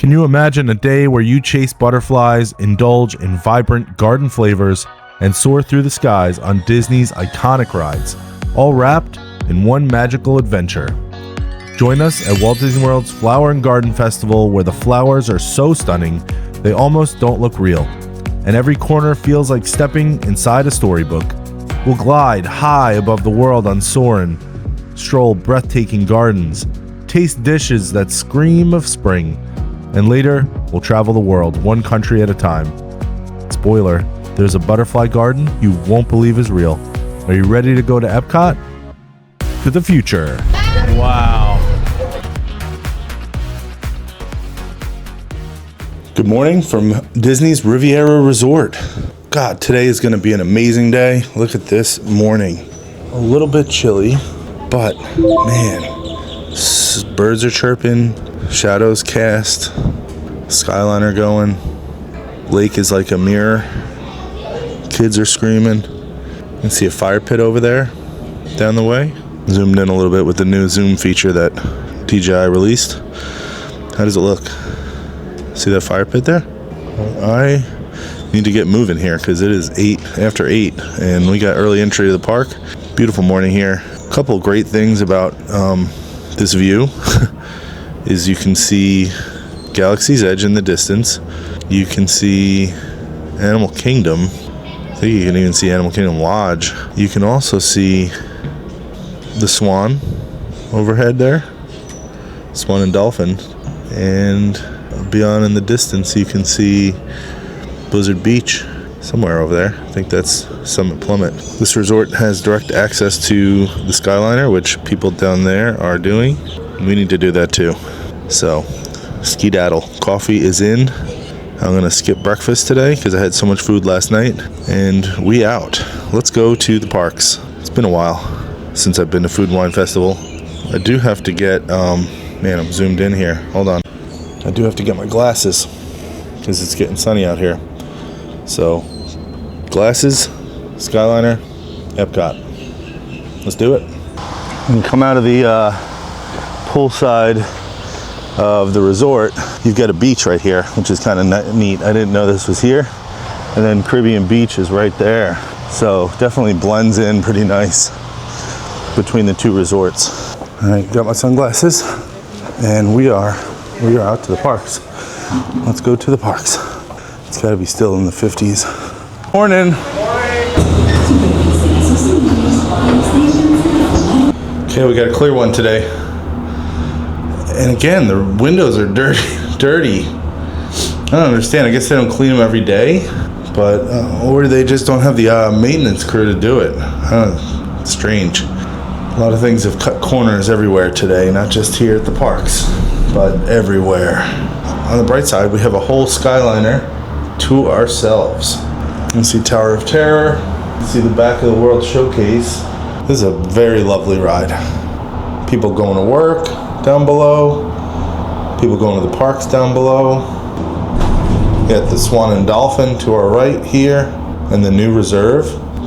Can you imagine a day where you chase butterflies, indulge in vibrant garden flavors, and soar through the skies on Disney's iconic rides, all wrapped in one magical adventure? Join us at Walt Disney World's Flower and Garden Festival, where the flowers are so stunning they almost don't look real, and every corner feels like stepping inside a storybook. We'll glide high above the world on Soarin, stroll breathtaking gardens, taste dishes that scream of spring, and later we'll travel the world one country at a time. Spoiler, there's a butterfly garden you won't believe is real. Are you ready to go to Epcot? To the future. Wow. Good morning from Disney's Riviera Resort. God, today is going to be an amazing day. Look at this morning. A little bit chilly, but man, birds are chirping, shadows cast, Skyliner going, lake is like a mirror, kids are screaming. You can see a fire pit over there down the way. Zoomed in a little bit with the new zoom feature that DJI released. How does it look? See that fire pit there? I need to get moving here because it is after 8 and we got early entry to the park. Beautiful morning here. A couple great things about this view is you can see Galaxy's Edge in the distance. You can see Animal Kingdom. I think you can even see Animal Kingdom Lodge. You can also see the Swan overhead there, Swan and Dolphin, and beyond in the distance you can see Blizzard Beach somewhere over there. I think that's Summit Plummet. This resort has direct access to the Skyliner, which people down there are doing. We need to do that too. So, skedaddle. Coffee is in. I'm gonna skip breakfast today because I had so much food last night, and we out. Let's go to the parks. It's been a while since I've been to Food and Wine Festival. I do have to get, man, I'm zoomed in here. Hold on. I do have to get my glasses because it's getting sunny out here. So, glasses, Skyliner, Epcot. Let's do it. When you come out of the poolside of the resort, you've got a beach right here, which is kind of neat. I didn't know this was here. And then Caribbean Beach is right there. So definitely blends in pretty nice between the two resorts. All right, got my sunglasses, and we are out to the parks. Let's go to the parks. It's got to be still in the 50s. Morning. Okay, we got a clear one today. And again, the windows are dirty. I don't understand. I guess they don't clean them every day, but or they just don't have the maintenance crew to do it. It's strange. A lot of things have cut corners everywhere today, not just here at the parks, but everywhere. On the bright side, we have a whole Skyliner to ourselves. You can see Tower of Terror. You can see the back of the World Showcase. This is a very lovely ride. People going to work down below. People going to the parks down below. We got the Swan and Dolphin to our right here, and the new reserve.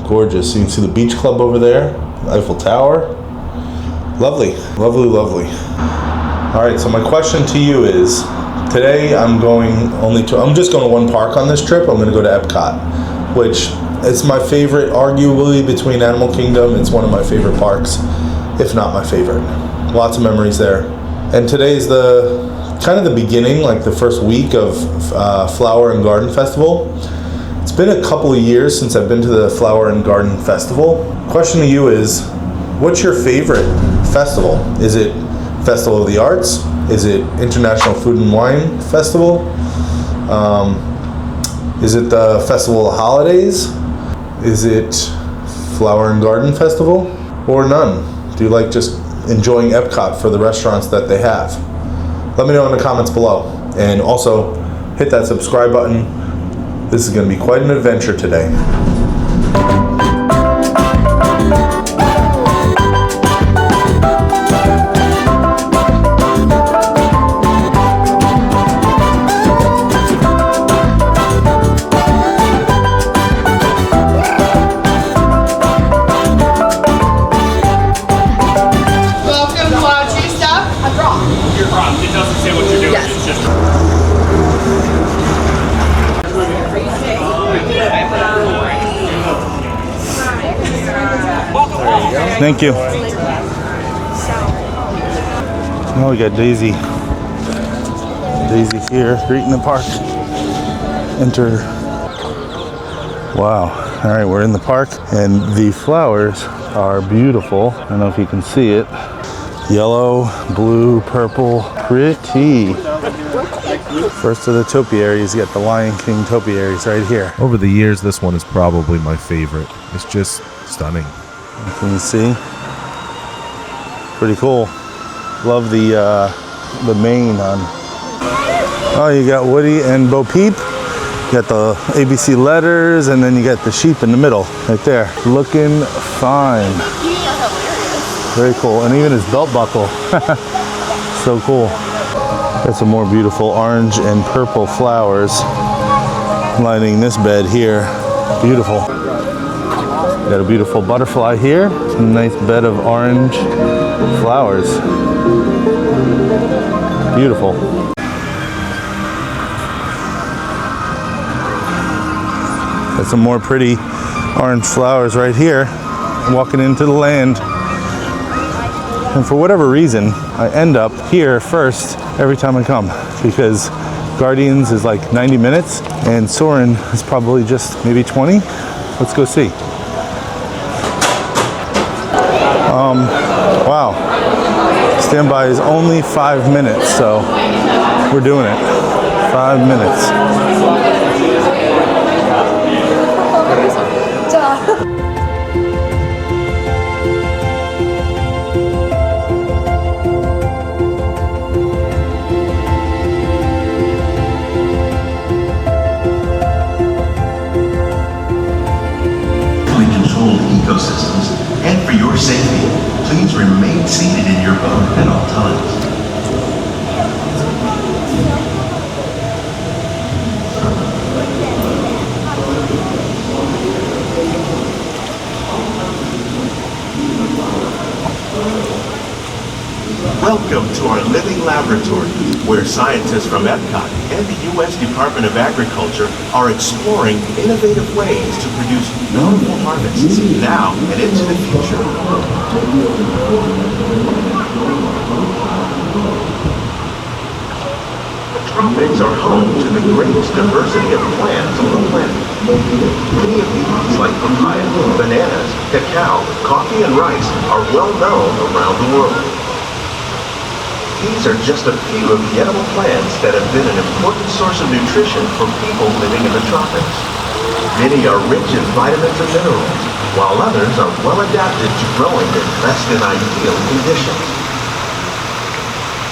Gorgeous. You can see the beach club over there, Eiffel Tower. Lovely, lovely, lovely. All right, so my question to you is, today I'm just going to one park on this trip. I'm going to go to Epcot, which is my favorite, arguably, between Animal Kingdom. It's one of my favorite parks, if not my favorite. Lots of memories there. And today's kind of the beginning, like the first week of Flower and Garden Festival. It's been a couple of years since I've been to the Flower and Garden Festival. Question to you is, what's your favorite festival? Is it Festival of the Arts? Is it International Food and Wine Festival? Is it the Festival of Holidays? Is it Flower and Garden Festival? Or none? Do you like just enjoying Epcot for the restaurants that they have? Let me know in the comments below. And also, hit that subscribe button. This is going to be quite an adventure today. Welcome, watch your stuff. I brought. Your prompt. It doesn't say what you're doing. Yes. It's just. Thank you. Oh, we got Daisy. Daisy here, greeting the park. Enter. Wow. All right, we're in the park, and the flowers are beautiful. I don't know if you can see it. Yellow, blue, purple, pretty. First of the topiaries, you got the Lion King topiaries right here. Over the years, this one is probably my favorite. It's just stunning. Can you see? Pretty cool. Love the mane on. Oh, you got Woody and Bo Peep. You got the ABC letters, and then you got the sheep in the middle, right there. Looking fine. Very cool, and even his belt buckle. So cool. Got some more beautiful orange and purple flowers lining this bed here. Beautiful. Got a beautiful butterfly here. A nice bed of orange flowers. Beautiful. Got some more pretty orange flowers right here. Walking into the land. And for whatever reason, I end up here first every time I come, because Guardians is like 90 minutes and Soarin is probably just maybe 20. Let's go see. Wow. Standby is only 5 minutes, so we're doing it. 5 minutes. Controlled ecosystems, and for your safety, please remain seated in your boat at all times. Welcome to our living laboratory, where scientists from Epcot and the U.S. Department of Agriculture are exploring innovative ways to produce bountiful harvests now and into the future. The tropics are home to the greatest diversity of plants on the planet. Many of these, like papaya, bananas, cacao, coffee, and rice, are well known around the world. These are just a few of the edible plants that have been an important source of nutrition for people living in the tropics. Many are rich in vitamins and minerals, while others are well adapted to growing in less than ideal conditions.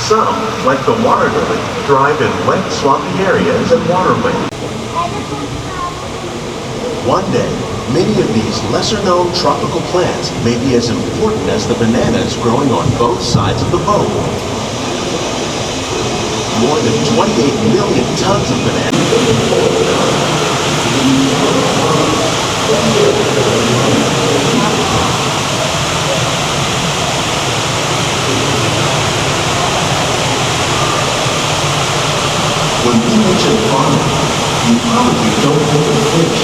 Some, like the water lily, thrive in wet, swampy areas and waterways. One day, many of these lesser-known tropical plants may be as important as the bananas growing on both sides of the boat. More than 28 million tons of bananas. When we mention farming, you probably don't think of fish,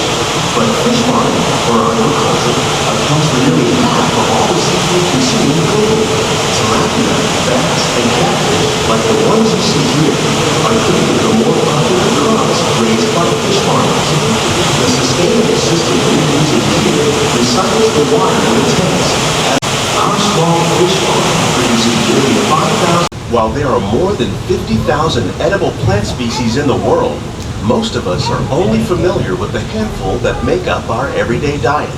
but fish farming, or aquaculture, accounts for nearly half of all the seafood consumed globally. Tilapia, bass, and catfish, like the ones you see here, are three of the more popular crops raised by fish farmers. The sustainable system we're using here recycles the water in the tanks. Our small fish farm produces nearly 5,000. While there are more than 50,000 edible plant species in the world, most of us are only familiar with the handful that make up our everyday diet.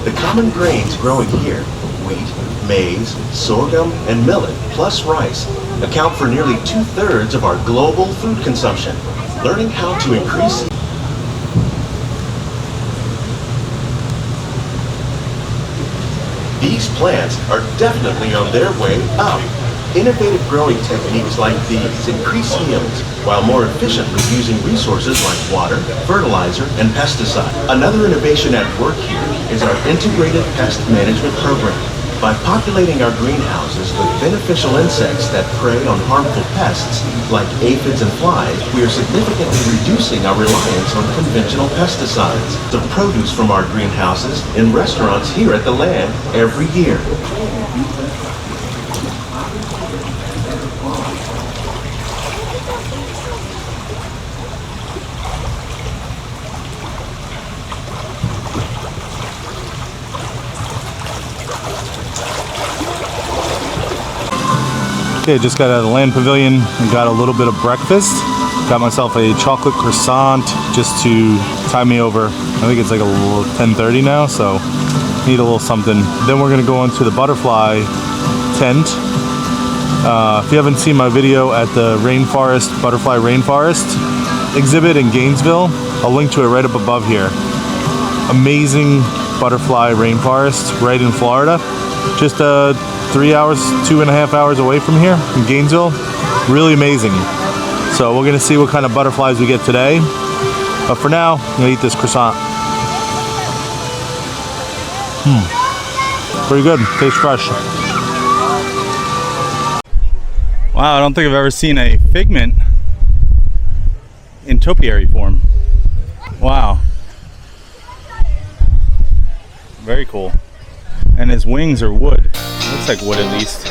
The common grains growing here, wheat, maize, sorghum, and millet, plus rice, account for nearly 2/3 of our global food consumption. Learning how to increase these plants are definitely on their way up. Innovative growing techniques like these increase yields, while more efficiently using resources like water, fertilizer, and pesticide. Another innovation at work here is our integrated pest management program. By populating our greenhouses with beneficial insects that prey on harmful pests, like aphids and flies, we are significantly reducing our reliance on conventional pesticides. The produce from our greenhouses in restaurants here at the land every year. Okay, just got out of the land pavilion and got a little bit of breakfast. Got myself a chocolate croissant just to tide me over. I think it's like a little 10:30 now, so need a little something. Then we're gonna go into the butterfly tent. If you haven't seen my video at the butterfly rainforest exhibit in Gainesville, I'll link to it right up above here. Amazing butterfly rainforest right in Florida. Just 3 hours, 2.5 hours away from here in Gainesville. Really amazing. So we're gonna see what kind of butterflies we get today. But for now, I'm gonna eat this croissant. Pretty good, tastes fresh. Wow, I don't think I've ever seen a figment in topiary form. Wow. Very cool. And his wings are wood. Looks like wood at least.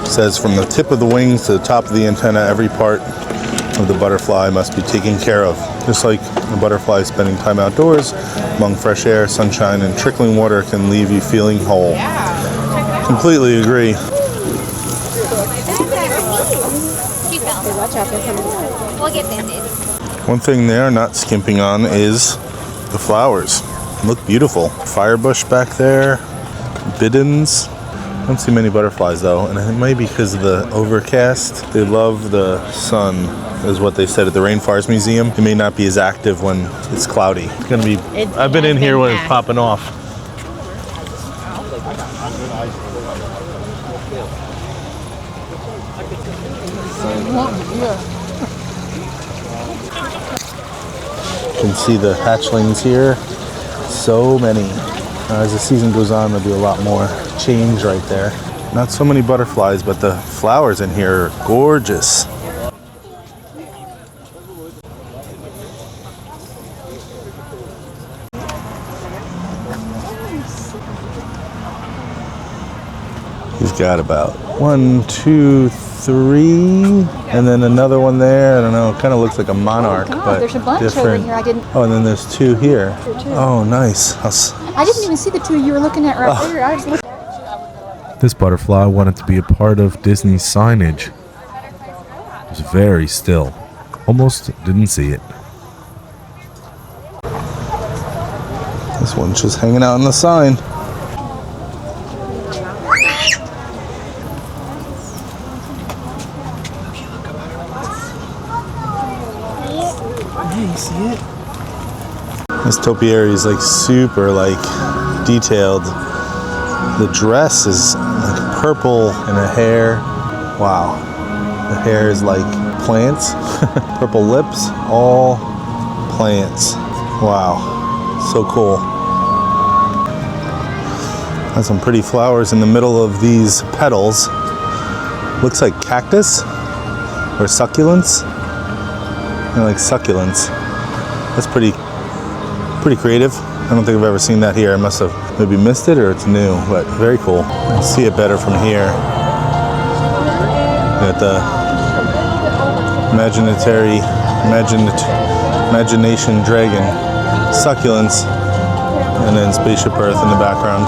It says from the tip of the wings to the top of the antenna, every part of the butterfly must be taken care of. Just like a butterfly spending time outdoors among fresh air, sunshine, and trickling water can leave you feeling whole. Completely agree. One thing they're not skimping on is the flowers. Look beautiful. Firebush back there, biddens. I don't see many butterflies though, and it might be because of the overcast. They love the sun, is what they said at the Rainforest Museum. It may not be as active when it's cloudy. It's gonna be. I've been in here when it's popping off. You can see the hatchlings here. So many. As the season goes on, there'll be a lot more change right there. Not so many butterflies, but the flowers in here are gorgeous. He's got about 1, 2, 3, and then another one there. I don't know. It kind of looks like a monarch, but there's a bunch different. over here. I didn't. Oh, and then there's 2 here. Oh, nice. I didn't even see the 2 you were looking at right there. I was looking. This butterfly wanted to be a part of Disney's signage. It was very still. Almost didn't see it. This one's just hanging out on the sign. Yeah, you see it? This topiary is like super detailed. The dress is like purple and the hair. Wow. The hair is like plants. Purple lips, all plants. Wow. So cool. Has some pretty flowers in the middle of these petals. Looks like cactus or succulents. They're like succulents. That's pretty creative. I don't think I've ever seen that here. I must have maybe missed it or it's new, but very cool. I see it better from here. Got the imagination dragon, succulents, and then Spaceship Earth in the background.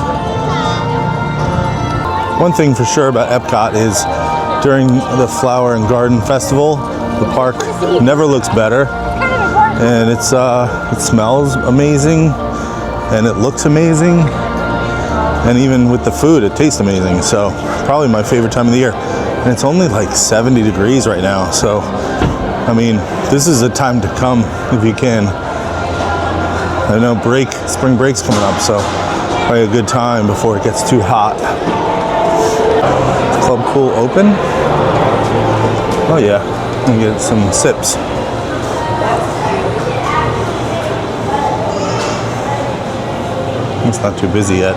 One thing for sure about Epcot is during the Flower and Garden Festival, the park never looks better, and it smells amazing, and it looks amazing, and even with the food, it tastes amazing. So probably my favorite time of the year, and it's only like 70 degrees right now. So I mean, this is a time to come if you can. I know spring break's coming up, so probably a good time before it gets too hot. Club Pool open? Oh yeah, I'm gonna get some sips. It's not too busy yet.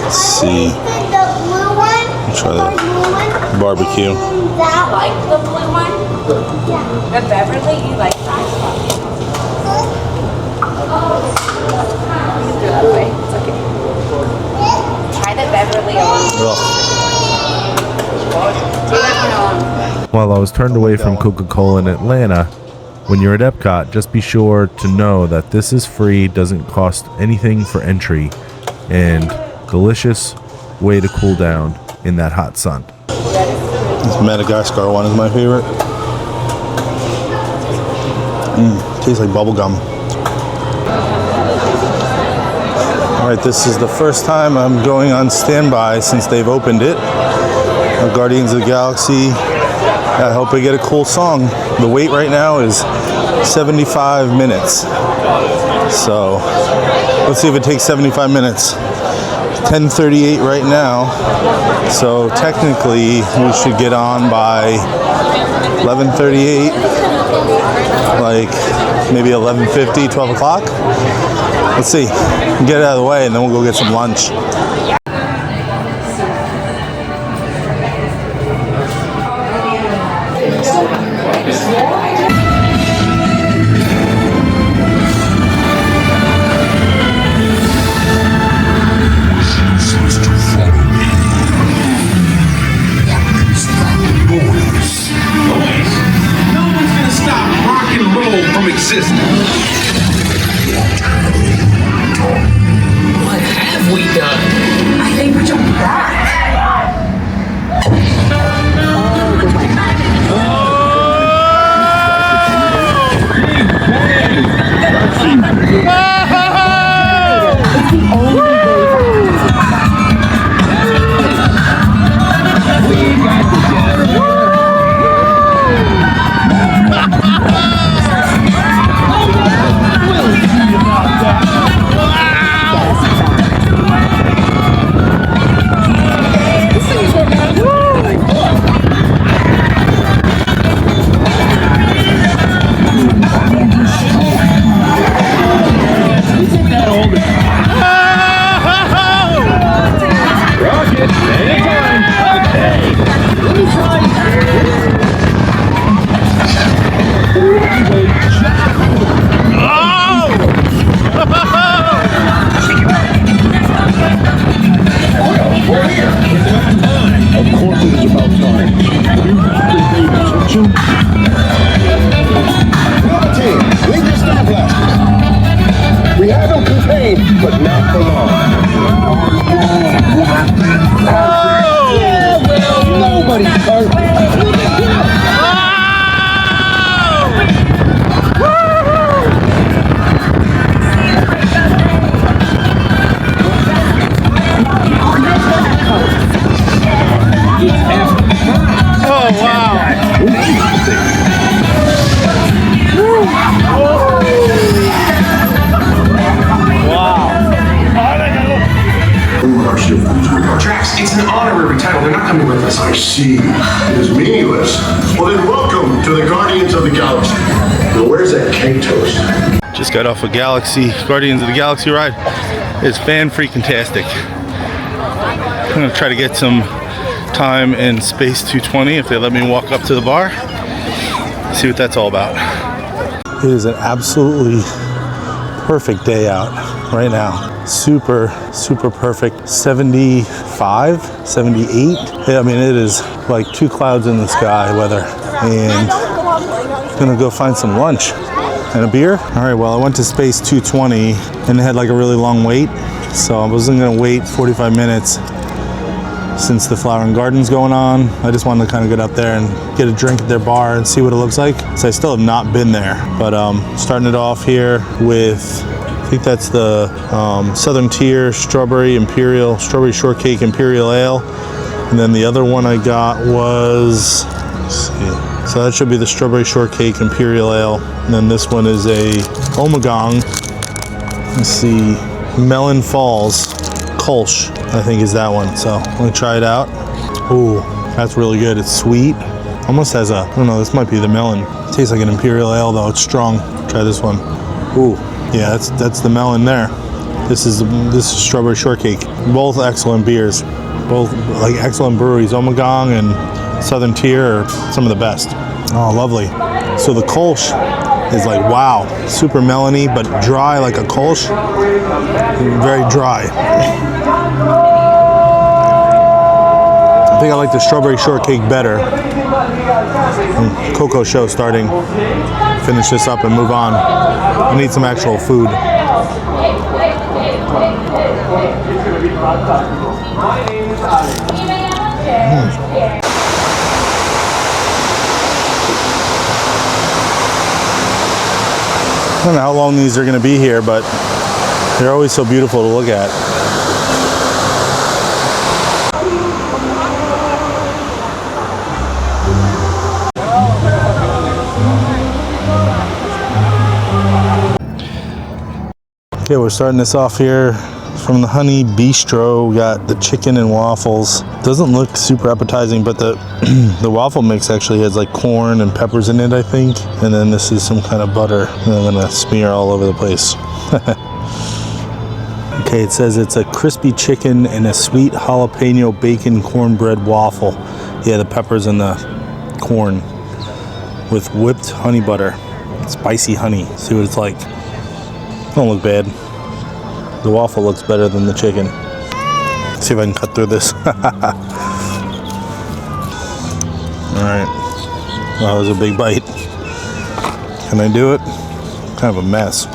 Let's see. The blue one. Try the barbecue. That Like the blue one? The Beverly, you like that? You can do it that way. It's okay. Try the Beverly alone. Do that one. While I was turned away from Coca-Cola in Atlanta, when you're at Epcot, just be sure to know that this is free, doesn't cost anything for entry, and delicious way to cool down in that hot sun. This Madagascar one is my favorite. Tastes like bubble gum. Alright, this is the first time I'm going on standby since they've opened it. Guardians of the Galaxy. I hope I get a cool song. The wait right now is 75 minutes. So let's see if it takes 75 minutes. 10:38 right now. So technically we should get on by 11:38, like maybe 11:50, 12 o'clock. Let's see. Get it out of the way and then we'll go get some lunch. What have we done? I think we jumped back. It's an honorary title. They're not coming with us. I see. It is meaningless. Well, then welcome to the Guardians of the Galaxy. Now, where's that cake toast? Just got off a Guardians of the Galaxy ride. It's fan-freaking-tastic. I'm gonna try to get some time in Space 220 if they let me walk up to the bar. See what that's all about. It is an absolutely perfect day out right now. Super perfect. 75, 78. I mean, it is like 2 clouds in the sky weather. And gonna go find some lunch and a beer. All right, well, I went to Space 220 and it had like a really long wait. So I wasn't gonna wait 45 minutes since the Flower and Garden's going on. I just wanted to kind of get up there and get a drink at their bar and see what it looks like. So I still have not been there, but starting it off here with, I think that's the Southern Tier Strawberry Shortcake Imperial Ale. And then the other one I got was, let's see. So that should be the strawberry shortcake imperial ale. And then this one is a Ommegang. Let's see, Melon Falls Kolsch, I think is that one. So let me try it out. Ooh, that's really good. It's sweet. Almost has a, I don't know, this might be the melon. It tastes like an imperial ale though. It's strong. Try this one. Ooh, yeah, that's the melon there. This is strawberry shortcake. Both excellent beers. Both like excellent breweries. Ommegang and Southern Tier are some of the best. Oh, lovely. So the Kolsch is like, wow, super melony, but dry like a Kolsch. Very dry. I think I like the strawberry shortcake better. Cocoa show starting. Finish this up and move on. I need some actual food. I don't know how long these are going to be here, but they're always so beautiful to look at. Okay, we're starting this off here from the Honey Bistro. We got the chicken and waffles. Doesn't look super appetizing, but the the waffle mix actually has like corn and peppers in it, I think. And then this is some kind of butter that I'm gonna smear all over the place. Okay, it says it's a crispy chicken and a sweet jalapeno bacon cornbread waffle. Yeah, the peppers and the corn with whipped honey butter. Spicy honey. See what it's like. Don't look bad. The waffle looks better than the chicken. Let's see if I can cut through this. Alright. Wow, that was a big bite. Can I do it? Kind of a mess.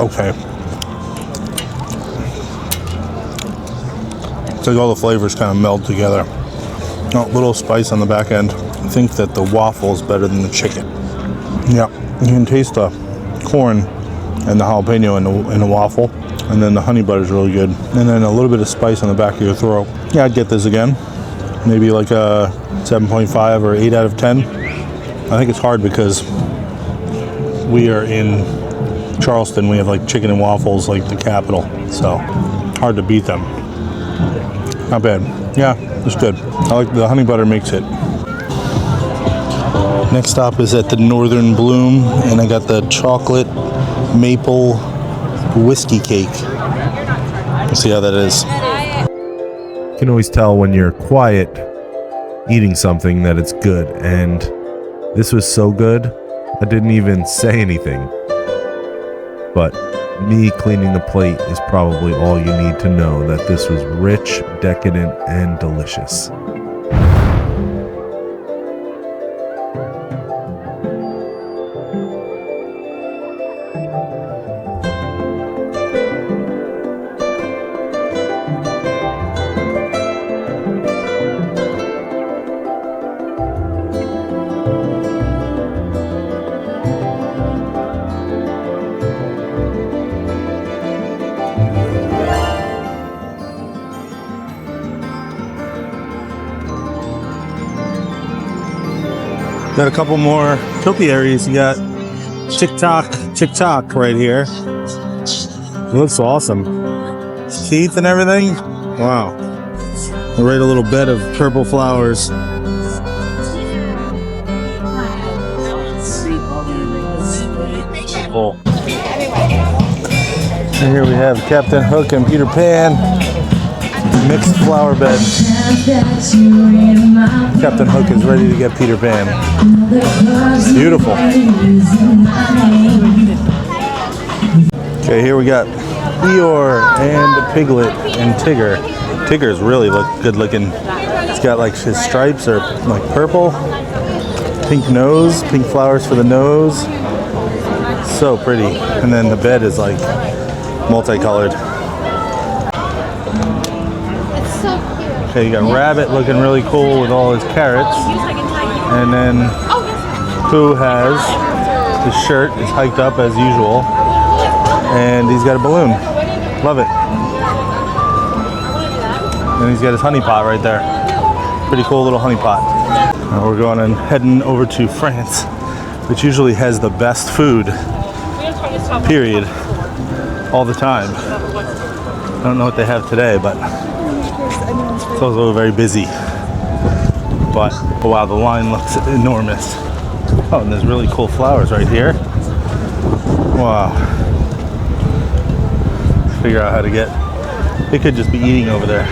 Okay. It's like all the flavors kind of meld together. Oh, little spice on the back end. I think that the waffle is better than the chicken. Yeah, you can taste the corn and the jalapeno in the waffle. And then the honey butter is really good. And then a little bit of spice on the back of your throat. Yeah, I'd get this again. Maybe like a 7.5 or 8 out of 10. I think it's hard because we are in Charleston. We have like chicken and waffles like the capital. So hard to beat them. Not bad. Yeah, it's good. I like the honey butter makes it. Next stop is at the Northern Bloom, and I got the chocolate maple whiskey cake. Let's see how that is. You can always tell when you're quiet eating something that it's good, and this was so good I didn't even say anything. But me cleaning the plate is probably all you need to know that this was rich, decadent, and delicious. Got a couple more topiaries. You got TikTok right here. It looks awesome. Teeth and everything. Wow. Right, a little bed of purple flowers. Cool. And here we have Captain Hook and Peter Pan. Mixed flower bed. Captain Hook is ready to get Peter Pan. Beautiful. Okay, here we got Eeyore and Piglet and Tigger. Tigger's really good looking. It's got like his stripes are like purple. Pink nose, pink flowers for the nose. So pretty. And then the bed is like multicolored. Okay, you got Rabbit looking really cool with all his carrots. And then Pooh has His shirt is hiked up as usual. And he's got a balloon. Love it. And he's got his honey pot right there. Pretty cool little honey pot. Now we're going and heading over to France, which usually has the best food, period, all the time. I don't know what they have today, but it's also very busy. But oh wow, the line looks enormous. Oh, and there's really cool flowers right here. Wow. Figure out how to get. They could just be eating over there.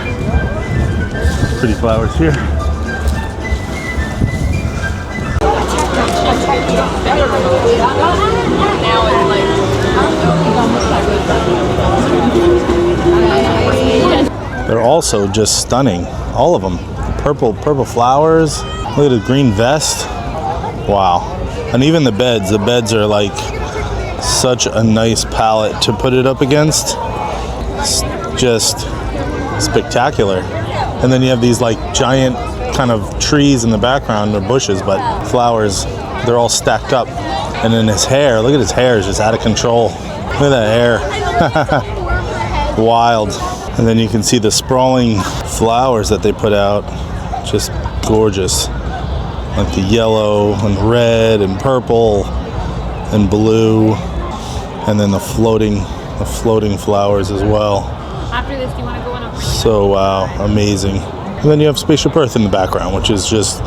Pretty flowers here. They're also just stunning. All of them. Purple flowers. Look at the green vest. Wow. And even the beds. The beds are like such a nice palette to put it up against. It's just spectacular. And then you have these like giant kind of trees in the background, or bushes, but flowers. They're all stacked up. And then his hair. Look at his hair. It's just out of control. Look at that hair. Wild. And then you can see the sprawling flowers that they put out. Just gorgeous. Like the yellow and red and purple and blue. And then the floating flowers as well. After this, do you want to go on a So wow, amazing. And then you have Spaceship Earth in the background, which is just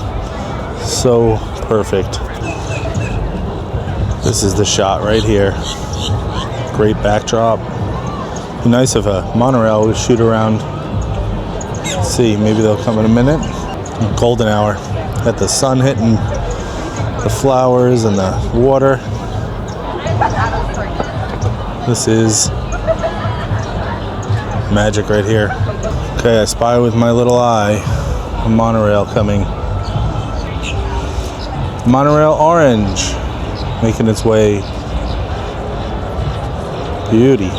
so perfect. This is the shot right here. Great backdrop. Be nice if a monorail would shoot around. Let's see, maybe they'll come in a minute. Golden hour. Got the sun hitting the flowers and the water. This is magic right here. Okay, I spy with my little eye a monorail coming. Monorail orange making its way. Beauty.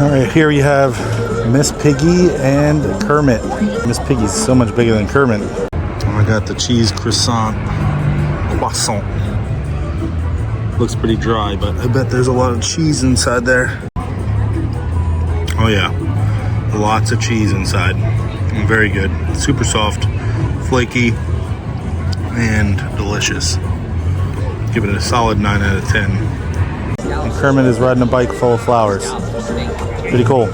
All right, here you have Miss Piggy and Kermit. Miss Piggy's so much bigger than Kermit. I got the cheese croissant. Looks pretty dry, but I bet there's a lot of cheese inside there. Oh yeah, lots of cheese inside. Very good. Super soft, flaky, and delicious. Give it a solid 9 out of 10. And Kermit is riding a bike full of flowers. Pretty cool.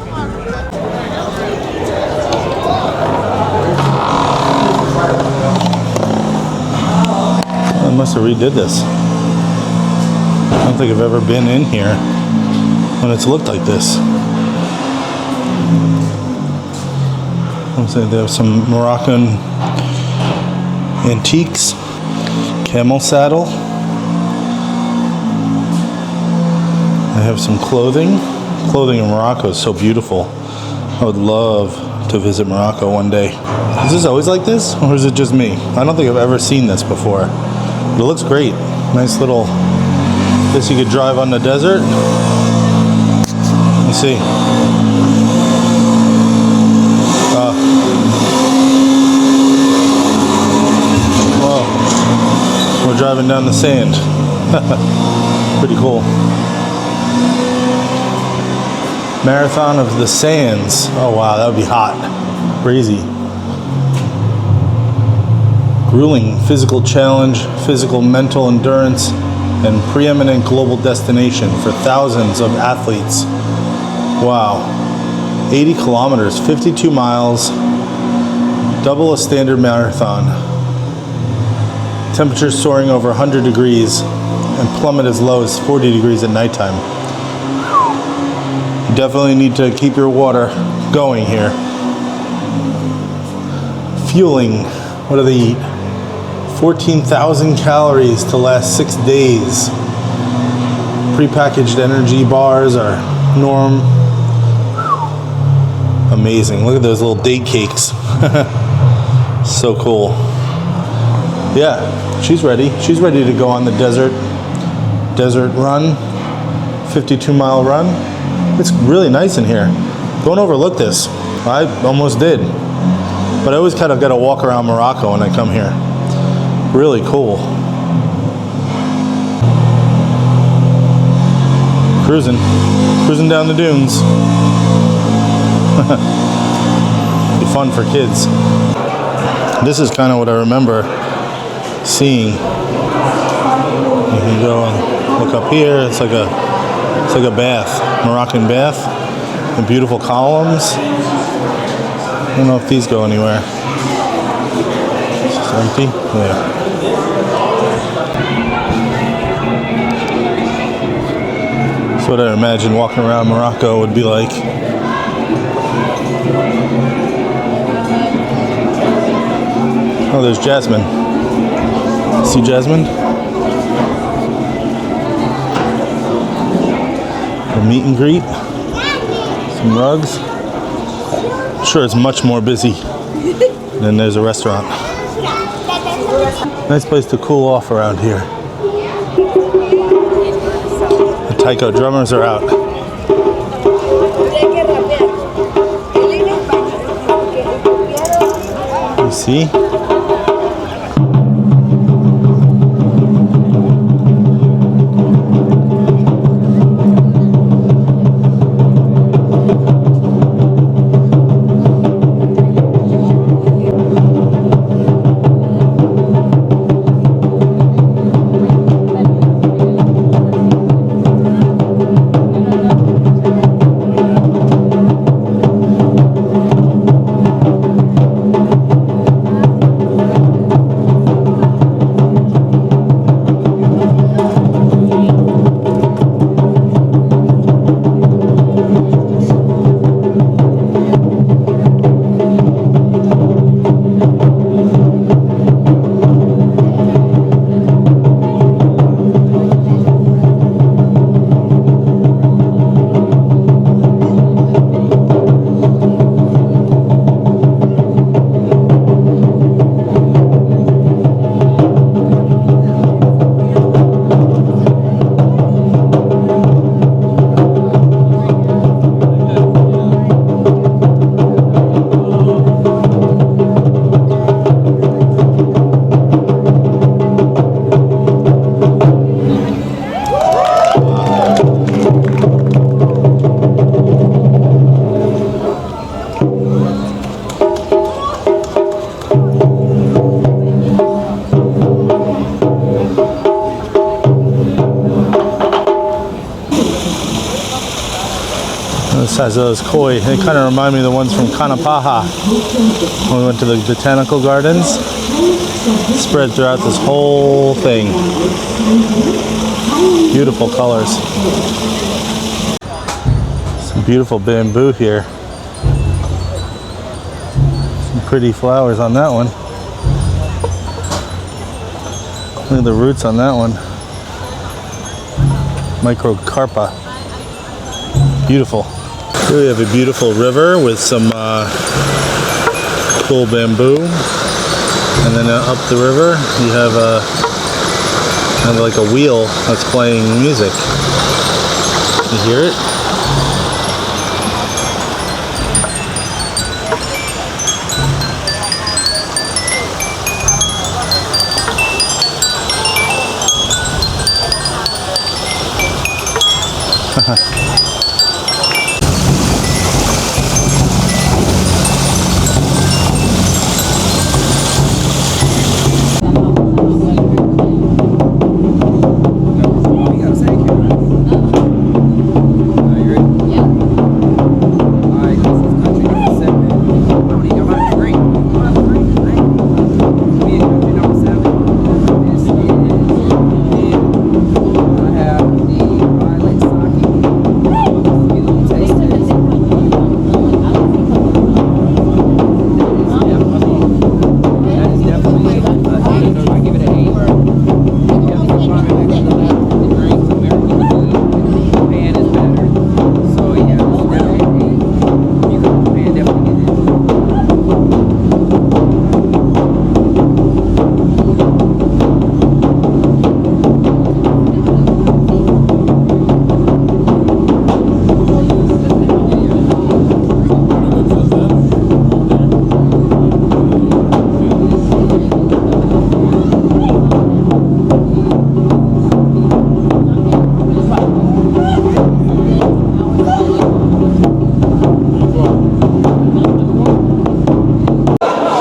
I must have redid this. I don't think I've ever been in here when it's looked like this. Looks like they have some Moroccan antiques, camel saddle. They have some clothing. Clothing in Morocco is so beautiful. I would love to visit Morocco one day. Is this always like this, or is it just me? I don't think I've ever seen this before. But it looks great. Nice little. This you could drive on the desert. Let's see. Whoa. We're driving down the sand. Pretty cool. Marathon of the Sands. Oh wow, that would be hot. Crazy. Grueling physical challenge, physical mental endurance, and preeminent global destination for thousands of athletes. Wow. 80 kilometers, 52 miles, double a standard marathon. Temperatures soaring over 100 degrees and plummet as low as 40 degrees at nighttime. You definitely need to keep your water going here. Fueling, what do they eat? 14,000 calories to last 6 days. Prepackaged energy bars are norm. Amazing. Look at those little date cakes. So cool. Yeah, she's ready. She's ready to go on the desert run. 52-mile run. It's really nice in here. Don't overlook this. I almost did. But I always kind of got to walk around Morocco when I come here. Really cool. Cruising down the dunes. Be fun for kids. This is kind of what I remember seeing. You can go and look up here. It's like a bath, Moroccan bath, and beautiful columns. I don't know if these go anywhere. It's just empty. Yeah. That's what I imagine walking around Morocco would be like. Oh, there's Jasmine. See Jasmine? A meet and greet. Some rugs. I'm sure it's much more busy. Then there's a restaurant. Nice place to cool off around here. The taiko drummers are out. You see? The size of those koi, they kind of remind me of the ones from Kanapaha when we went to the botanical gardens. Spread throughout this whole thing. Beautiful colors. Some beautiful bamboo here. Some pretty flowers on that one. Look at the roots on that one. Microcarpa. Beautiful. Here we have a beautiful river with some cool bamboo, and then up the river you have kind of like a wheel that's playing music. You hear it?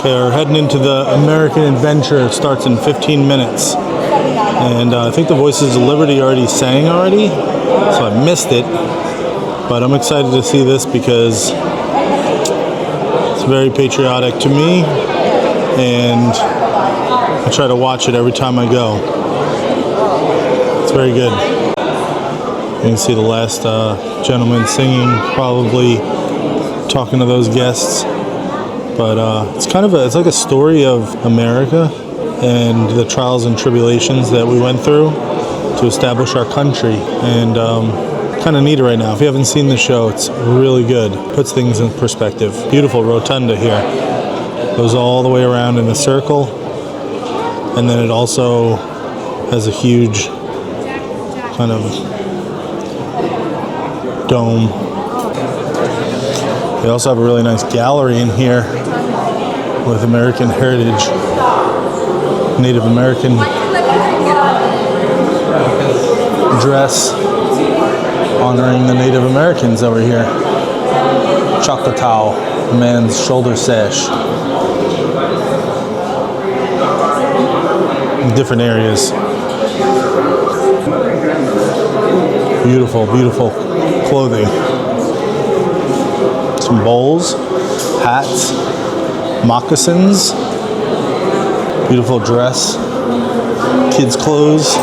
Okay, we're heading into the American Adventure. It starts in 15 minutes. And I think the Voices of Liberty already sang already, so I missed it. But I'm excited to see this because it's very patriotic to me. And I try to watch it every time I go. It's very good. You can see the last gentleman singing, probably talking to those guests. But it's it's like a story of America and the trials and tribulations that we went through to establish our country. And kind of neat right now. If you haven't seen the show, it's really good. Puts things in perspective. Beautiful rotunda here. Goes all the way around in a circle. And then it also has a huge kind of dome. They also have a really nice gallery in here with American heritage, Native American dress honoring the Native Americans over here. Choctaw, man's shoulder sash. Different areas. Beautiful, beautiful clothing. Some bowls, hats, moccasins, beautiful dress, kids' clothes.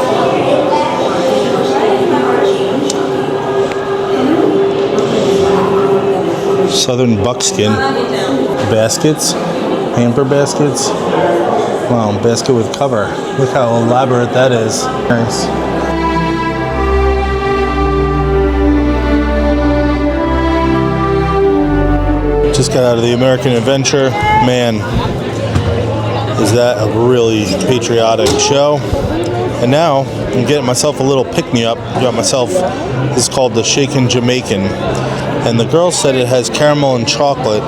Southern buckskin baskets, hamper baskets. Wow, basket with cover. Look how elaborate that is. Nice. Just got out of the American Adventure. Man, is that a really patriotic show. And now I'm getting myself a little pick-me-up. Got myself, this is called the Shaken Jamaican. And the girl said it has caramel and chocolate,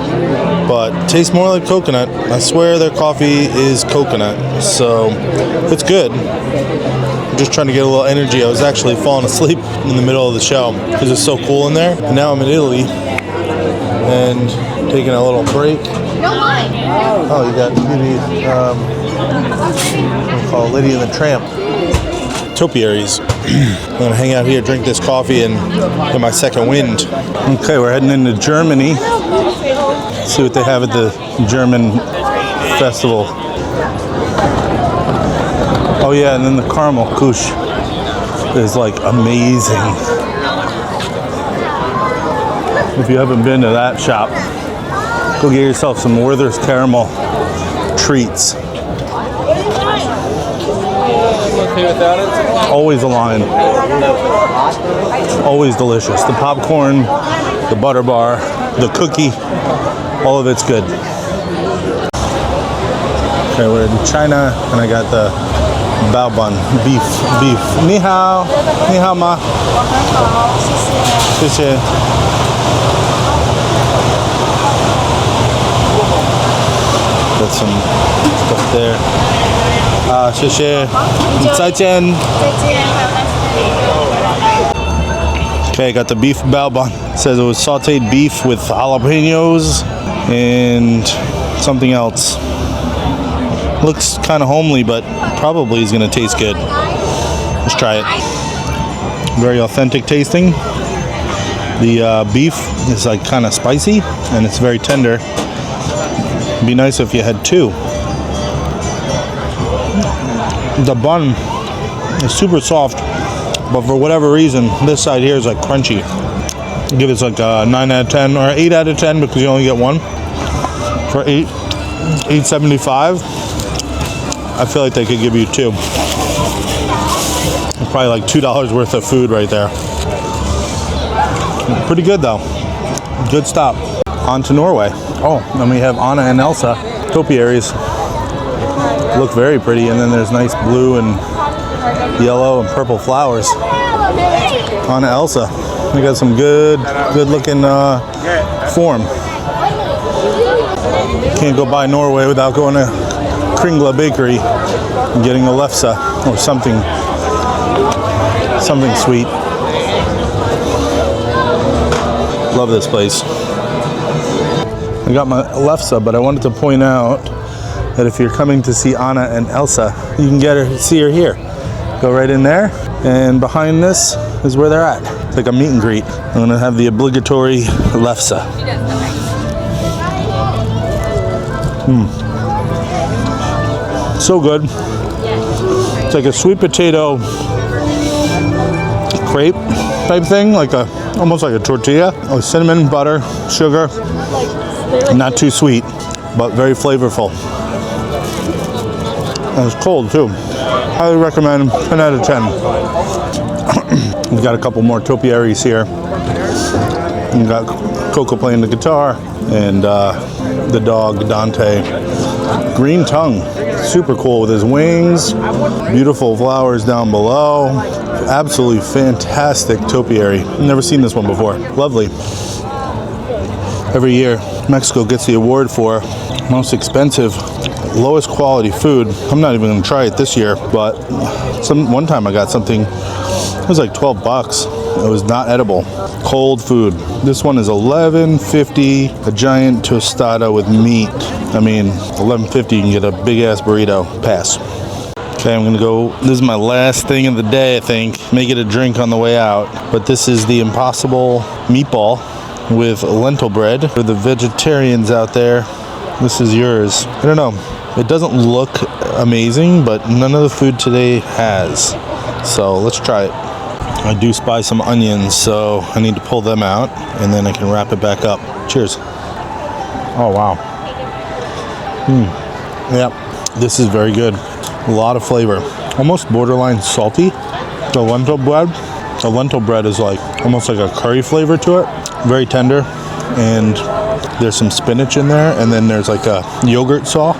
but it tastes more like coconut. I swear their coffee is coconut, so it's good. I'm just trying to get a little energy. I was actually falling asleep in the middle of the show because it's so cool in there. And now I'm in Italy and taking a little break. Oh, you got Lady, what do you call it? Lady and the Tramp. Topiaries. I'm gonna hang out here, drink this coffee, and get my second wind. Okay, we're heading into Germany. See what they have at the German festival. Oh yeah, and then the caramel couche is like amazing. If you haven't been to that shop, go get yourself some Werther's caramel treats. Always a line. Always delicious. The popcorn, the butter bar, the cookie, all of it's good. Okay, we're in China, and I got the bao bun, beef. Ni hao. Ni hao ma. Xie. Got some stuff there. 谢谢，再见。Okay, got the beef bao bun. Says it was sauteed beef with jalapenos and something else. Looks kind of homely, but probably is going to taste good. Let's try it. Very authentic tasting. The beef is like kind of spicy and it's very tender. It'd be nice if you had two. The bun is super soft, but for whatever reason, this side here is like crunchy. Give it like a 9 out of 10 or 8 out of 10 because you only get one. For $8.75, I feel like they could give you two. Probably like $2 worth of food right there. Pretty good though. Good stop. On to Norway. Oh, then we have Anna and Elsa, topiaries. Look very pretty, and then there's nice blue and yellow and purple flowers. Anna Elsa, we got some good looking form. Can't go by Norway without going to Kringla Bakery and getting a lefse or something sweet. Love this place. I got my lefse, but I wanted to point out that if you're coming to see Anna and Elsa, you can see her here. Go right in there, and behind this is where they're at. It's like a meet and greet. I'm gonna have the obligatory lefse. So good. It's like a sweet potato crepe type thing, almost like a tortilla with cinnamon, butter, sugar. Not too sweet, but very flavorful. And it's cold too. Highly recommend. 10 out of 10. We've got a couple more topiaries here. We've got Coco playing the guitar, and the dog Dante. Green tongue, super cool with his wings. Beautiful flowers down below. Absolutely fantastic topiary. Never seen this one before. Lovely. Every year, Mexico gets the award for most expensive, lowest quality food. I'm not even gonna try it this year, but one time I got something, it was like 12 bucks. It was not edible. Cold food. This one is $11.50, a giant tostada with meat. I mean, $11.50, you can get a big ass burrito. Pass. Okay, I'm gonna go, this is my last thing of the day, I think. Make it a drink on the way out. But this is the Impossible meatball with lentil bread. For the vegetarians out there, this is yours. I don't know, it doesn't look amazing, but none of the food today has. So let's try it. I do spy some onions, so I need to pull them out, and then I can wrap it back up. Cheers. Oh, wow. Yep, this is very good. A lot of flavor. Almost borderline salty. The lentil bread. The lentil bread is almost like a curry flavor to it. Very tender, and there's some spinach in there, and then there's like a yogurt sauce.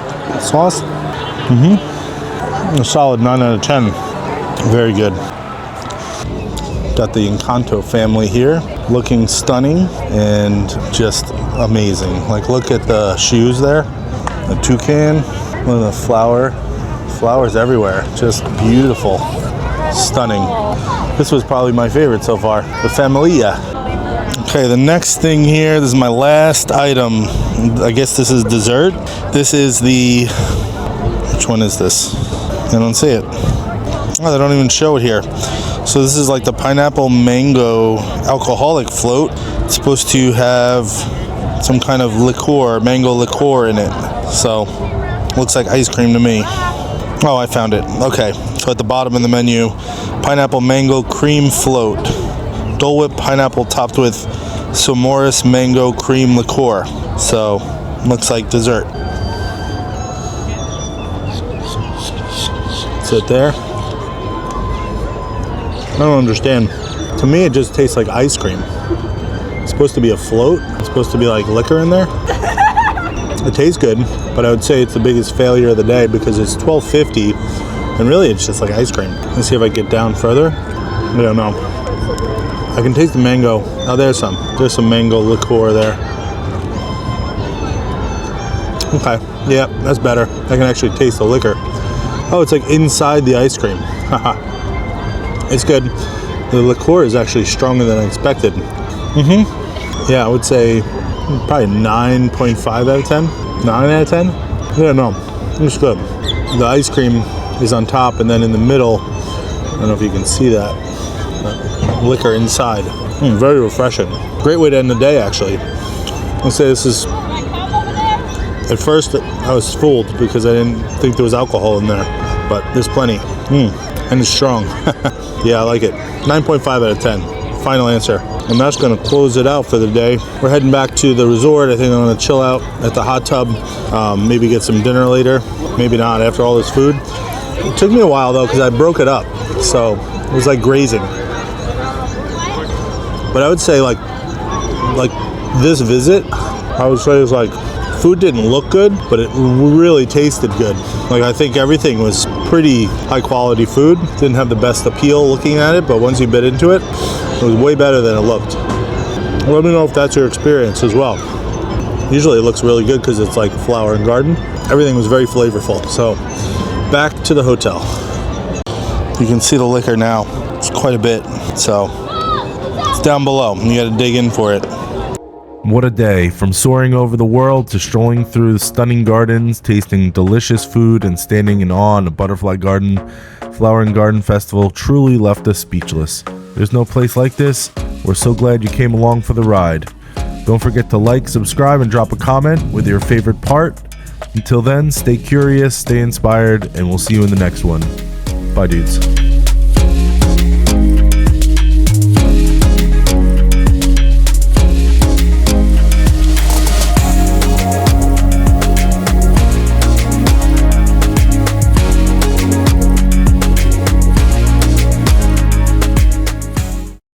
A solid 9 out of 10. Very good. Got the Encanto family here, looking stunning and just amazing. Look at the shoes there, the toucan, look at the flowers everywhere, just beautiful, stunning. This was probably my favorite so far, the Familia. Okay, the next thing here, this is my last item. I guess this is dessert. This is which one is this? I don't see it. Oh, they don't even show it here. So this is like the pineapple mango alcoholic float. It's supposed to have some kind of liqueur, mango liqueur in it. So looks like ice cream to me. Oh, I found it. Okay, so at the bottom of the menu, pineapple mango cream float. Dole Whip pineapple topped with Soarin mango cream liqueur. So looks like dessert. Sit there. I don't understand. To me, it just tastes like ice cream. It's supposed to be a float. It's supposed to be like liquor in there. It tastes good, but I would say it's the biggest failure of the day because it's $12.50, and really it's just like ice cream. Let's see if I get down further. I don't know. I can taste the mango. Oh, there's some mango liqueur there. Okay, yeah, that's better. I can actually taste the liquor. Oh, it's like inside the ice cream. Haha. It's good. The liqueur is actually stronger than I expected. Yeah, I would say probably 9.5 out of 10. 9 out of 10? I don't know. It's good. The ice cream is on top, and then in the middle, I don't know if you can see that, liquor inside. Very refreshing. Great way to end the day, actually. I'll say this is, at first I was fooled because I didn't think there was alcohol in there, but there's plenty. And it's strong. Yeah, I like it. 9.5 out of 10. Final answer. And that's going to close it out for the day. We're heading back to the resort. I think I'm going to chill out at the hot tub. Maybe get some dinner later. Maybe not after all this food. It took me a while though because I broke it up. So it was like grazing. But I would say like this visit, I would say is like, food didn't look good, but it really tasted good. I think everything was pretty high quality food. Didn't have the best appeal looking at it, but once you bit into it, it was way better than it looked. Let me know if that's your experience as well. Usually it looks really good because it's like flower and garden. Everything was very flavorful. So back to the hotel. You can see the liquor now. It's quite a bit. So it's down below. You got to dig in for it. What a day. From soaring over the world to strolling through the stunning gardens, tasting delicious food, and standing in awe in a butterfly garden, Flower and Garden Festival truly left us speechless. There's no place like this. We're so glad you came along for the ride. Don't forget to like, subscribe, and drop a comment with your favorite part. Until then, stay curious, stay inspired, and we'll see you in the next one. Bye, dudes.